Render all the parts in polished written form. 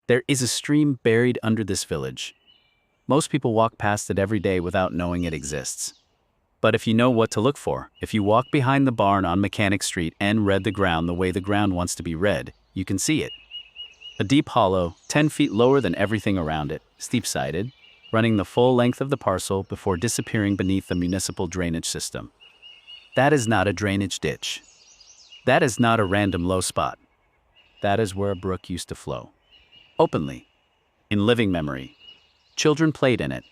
There is a stream buried under this village. Most people walk past it every day without knowing it exists. But if you know what to look for, if you walk behind the barn on Mechanic Street and read the ground the way the ground wants to be read, you can see it. A deep hollow, 10 feet lower than everything around it, steep-sided, running the full length of the parcel before disappearing beneath the municipal drainage system. That is not a drainage ditch. That is not a random low spot. That is where a brook used to flow. Openly. In living memory. Children played in it.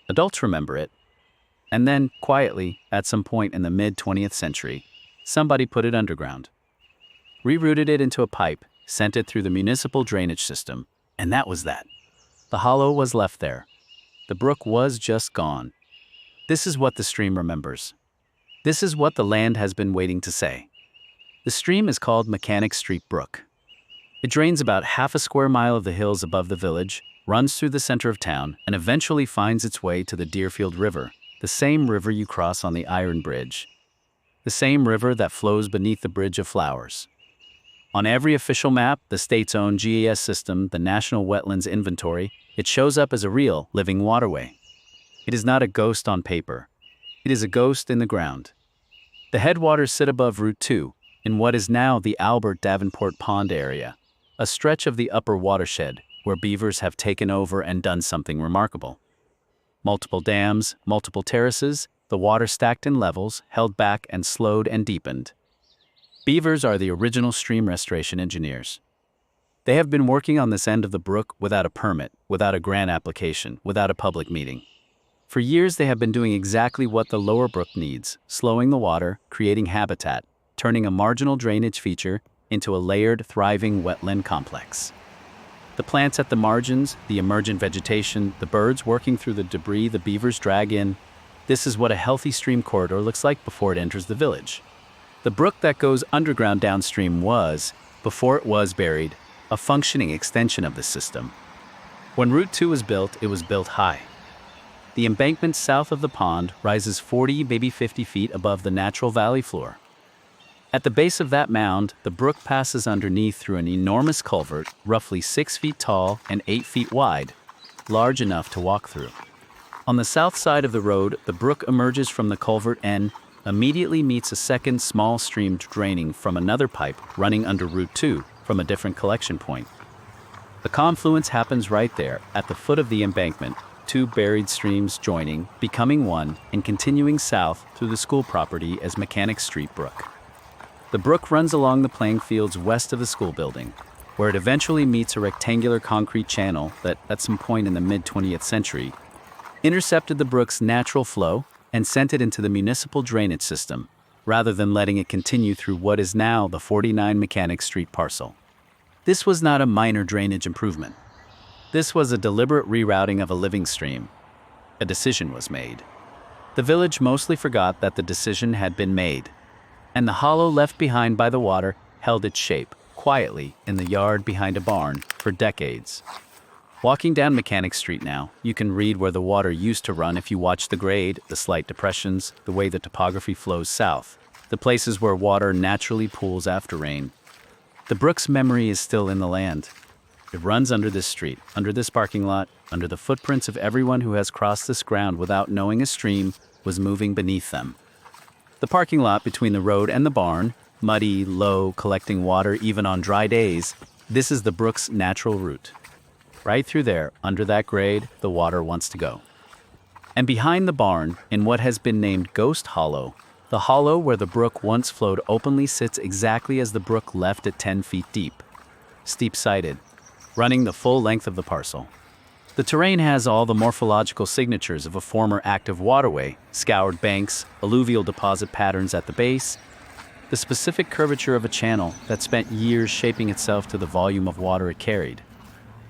Adults remember it. And then, quietly, at some point in the mid-20th century, somebody put it underground. Rerouted it into a pipe, sent it through the municipal drainage system, and that was that. The hollow was left there. The brook was just gone. This is what the stream remembers. This is what the land has been waiting to say. The stream is called Mechanic Street Brook. It drains about half a square mile of the hills above the village, runs through the center of town, and eventually finds its way to the Deerfield River, the same river you cross on the Iron Bridge. The same river that flows beneath the Bridge of Flowers. On every official map, the state's own GIS system, the National Wetlands Inventory, it shows up as a real, living waterway. It is not a ghost on paper. It is a ghost in the ground. The headwaters sit above Route 2, in what is now the Albert Davenport Pond area, a stretch of the upper watershed where beavers have taken over and done something remarkable. Multiple dams, multiple terraces, the water stacked in levels, held back and slowed and deepened. Beavers are the original stream restoration engineers. They have been working on this end of the brook without a permit, without a grant application, without a public meeting. For years they have been doing exactly what the lower brook needs, slowing the water, creating habitat, turning a marginal drainage feature into a layered, thriving wetland complex. The plants at the margins, the emergent vegetation, the birds working through the debris the beavers drag in, this is what a healthy stream corridor looks like before it enters the village. The brook that goes underground downstream was, before it was buried, a functioning extension of the system. When Route 2 was built, it was built high. The embankment south of the pond rises 40, maybe 50 feet above the natural valley floor. At the base of that mound, the brook passes underneath through an enormous culvert, roughly 6 feet tall and 8 feet wide, large enough to walk through. On the south side of the road, the brook emerges from the culvert and immediately meets a second small stream draining from another pipe running under Route 2 from a different collection point. The confluence happens right there, at the foot of the embankment, two buried streams joining, becoming one, and continuing south through the school property as Mechanic Street Brook. The brook runs along the playing fields west of the school building, where it eventually meets a rectangular concrete channel that, at some point in the mid-20th century, intercepted the brook's natural flow and sent it into the municipal drainage system, rather than letting it continue through what is now the 49 Mechanic Street parcel. This was not a minor drainage improvement. This was a deliberate rerouting of a living stream. A decision was made. The village mostly forgot that the decision had been made, and the hollow left behind by the water held its shape, quietly, in the yard behind a barn, for decades. Walking down Mechanic Street now, you can read where the water used to run if you watch the grade, the slight depressions, the way the topography flows south, the places where water naturally pools after rain. The brook's memory is still in the land. It runs under this street, under this parking lot, under the footprints of everyone who has crossed this ground without knowing a stream was moving beneath them. The parking lot between the road and the barn, muddy, low, collecting water even on dry days, this is the brook's natural route. Right through there, under that grade, the water wants to go. And behind the barn, in what has been named Ghost Hollow, the hollow where the brook once flowed openly sits exactly as the brook left it 10 feet deep, steep-sided, running the full length of the parcel. The terrain has all the morphological signatures of a former active waterway, scoured banks, alluvial deposit patterns at the base, the specific curvature of a channel that spent years shaping itself to the volume of water it carried.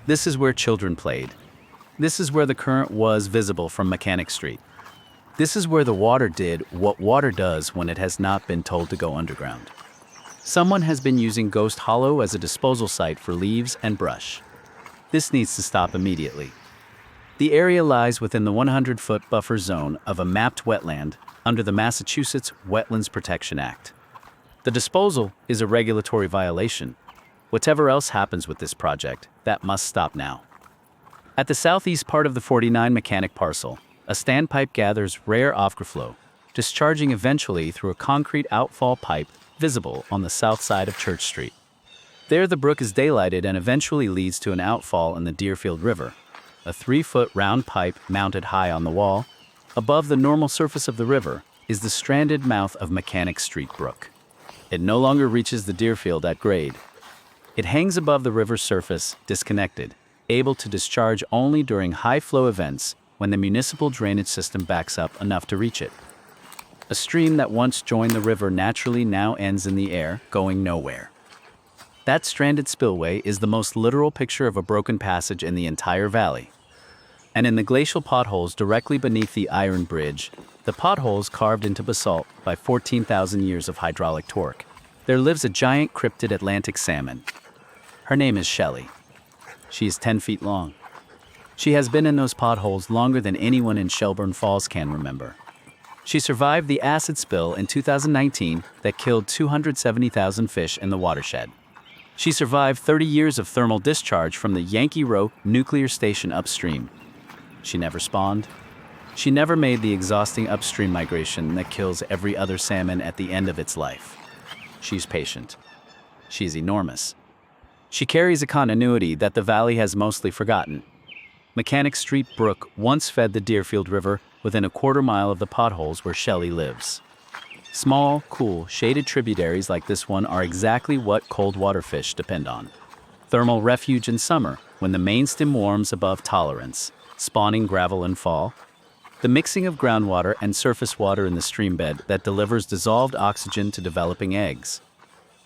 This is where children played. This is where the current was visible from Mechanic Street. This is where the water did what water does when it has not been told to go underground. Someone has been using Ghost Hollow as a disposal site for leaves and brush. This needs to stop immediately. The area lies within the 100-foot buffer zone of a mapped wetland under the Massachusetts Wetlands Protection Act. The disposal is a regulatory violation. Whatever else happens with this project, that must stop now. At the southeast part of the 49 mechanic parcel, a standpipe gathers rare overflow, discharging eventually through a concrete outfall pipe visible on the south side of Church Street. There the brook is daylighted and eventually leads to an outfall in the Deerfield River, a 3-foot round pipe mounted high on the wall. Above the normal surface of the river is the stranded mouth of Mechanic Street Brook. It no longer reaches the Deerfield at grade. It hangs above the river's surface, disconnected, able to discharge only during high-flow events when the municipal drainage system backs up enough to reach it. A stream that once joined the river naturally now ends in the air, going nowhere. That stranded spillway is the most literal picture of a broken passage in the entire valley. And in the glacial potholes directly beneath the iron bridge, the potholes carved into basalt by 14,000 years of hydraulic torque, there lives a giant cryptid Atlantic salmon. Her name is Shelley. She is 10 feet long. She has been in those potholes longer than anyone in Shelburne Falls can remember. She survived the acid spill in 2019 that killed 270,000 fish in the watershed. She survived 30 years of thermal discharge from the Yankee Row nuclear station upstream. She never spawned. She never made the exhausting upstream migration that kills every other salmon at the end of its life. She's patient. She's enormous. She carries a continuity that the valley has mostly forgotten. Mechanic Street Brook once fed the Deerfield River within a quarter mile of the potholes where Shelley lives. Small, cool, shaded tributaries like this one are exactly what cold water fish depend on. Thermal refuge in summer when the main stem warms above tolerance, spawning gravel in fall. The mixing of groundwater and surface water in the stream bed that delivers dissolved oxygen to developing eggs.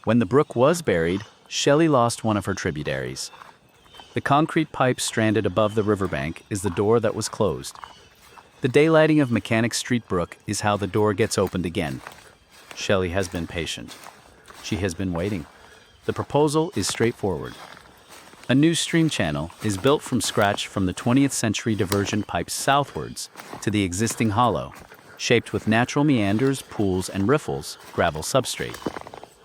When the brook was buried, Shelley lost one of her tributaries. The concrete pipe stranded above the riverbank is the door that was closed. The daylighting of Mechanic Street Brook is how the door gets opened again. Shelley has been patient. She has been waiting. The proposal is straightforward. A new stream channel is built from scratch from the 20th century diversion pipes southwards to the existing hollow, shaped with natural meanders, pools, and riffles, gravel substrate.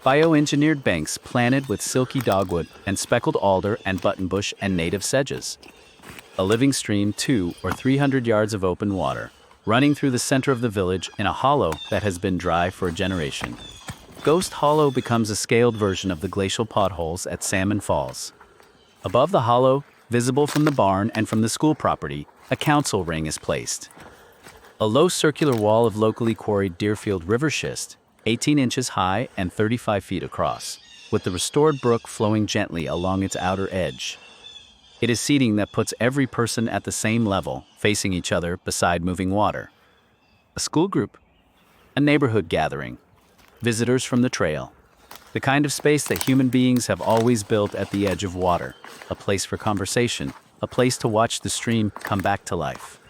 Bioengineered banks planted with silky dogwood and speckled alder and buttonbush and native sedges. A living stream 200 or 300 yards of open water, running through the center of the village in a hollow that has been dry for a generation. Ghost Hollow becomes a scaled version of the glacial potholes at Salmon Falls. Above the hollow, visible from the barn and from the school property, a council ring is placed. A low circular wall of locally quarried Deerfield River schist, 18 inches high and 35 feet across, with the restored brook flowing gently along its outer edge. It is seating that puts every person at the same level, facing each other beside moving water. A school group, a neighborhood gathering, visitors from the trail, the kind of space that human beings have always built at the edge of water, a place for conversation, a place to watch the stream come back to life.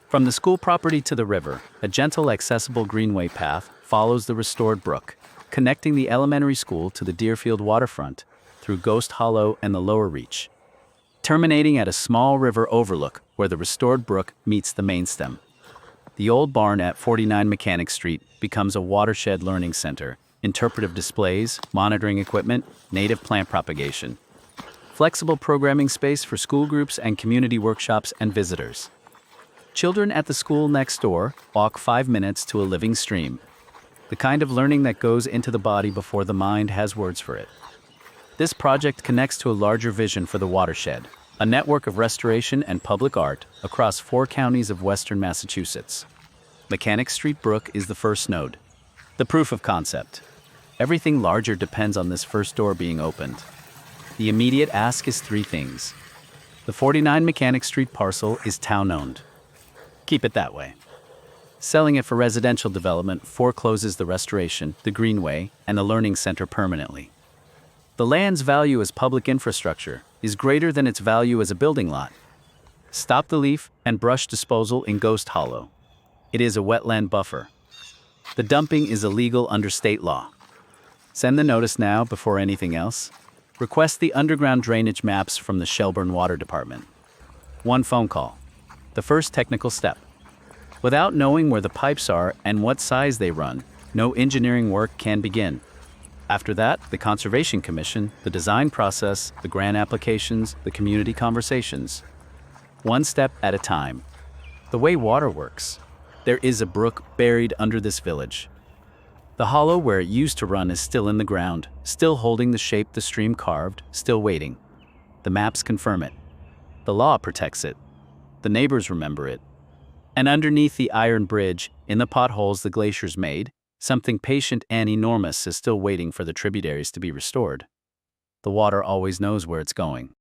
From the school property to the river, a gentle, accessible Greenway path follows the restored brook, connecting the elementary school to the Deerfield waterfront through Ghost Hollow and the lower reach, terminating at a small river overlook where the restored brook meets the main stem. The old barn at 49 Mechanic Street becomes a watershed learning center, interpretive displays, monitoring equipment, native plant propagation, flexible programming space for school groups and community workshops and visitors. Children at the school next door walk 5 minutes to a living stream, the kind of learning that goes into the body before the mind has words for it. This project connects to a larger vision for the watershed, a network of restoration and public art across 4 counties of western Massachusetts. Mechanic Street Brook is the first node, the proof of concept. Everything larger depends on this first door being opened. The immediate ask is 3 things. The 49 Mechanic Street parcel is town-owned. Keep it that way. Selling it for residential development forecloses the restoration, the Greenway, and the learning center permanently. The land's value as public infrastructure is greater than its value as a building lot. Stop the leaf and brush disposal in Ghost Hollow. It is a wetland buffer. The dumping is illegal under state law. Send the notice now before anything else. Request the underground drainage maps from the Shelburne Water Department. 1 phone call. The first technical step. Without knowing where the pipes are and what size they run, no engineering work can begin. After that, the Conservation Commission, the design process, the grant applications, the community conversations. One step at a time. The way water works. There is a brook buried under this village. The hollow where it used to run is still in the ground, still holding the shape the stream carved, still waiting. The maps confirm it. The law protects it. The neighbors remember it. And underneath the iron bridge, in the potholes the glaciers made, something patient and enormous is still waiting for the tributaries to be restored. The water always knows where it's going.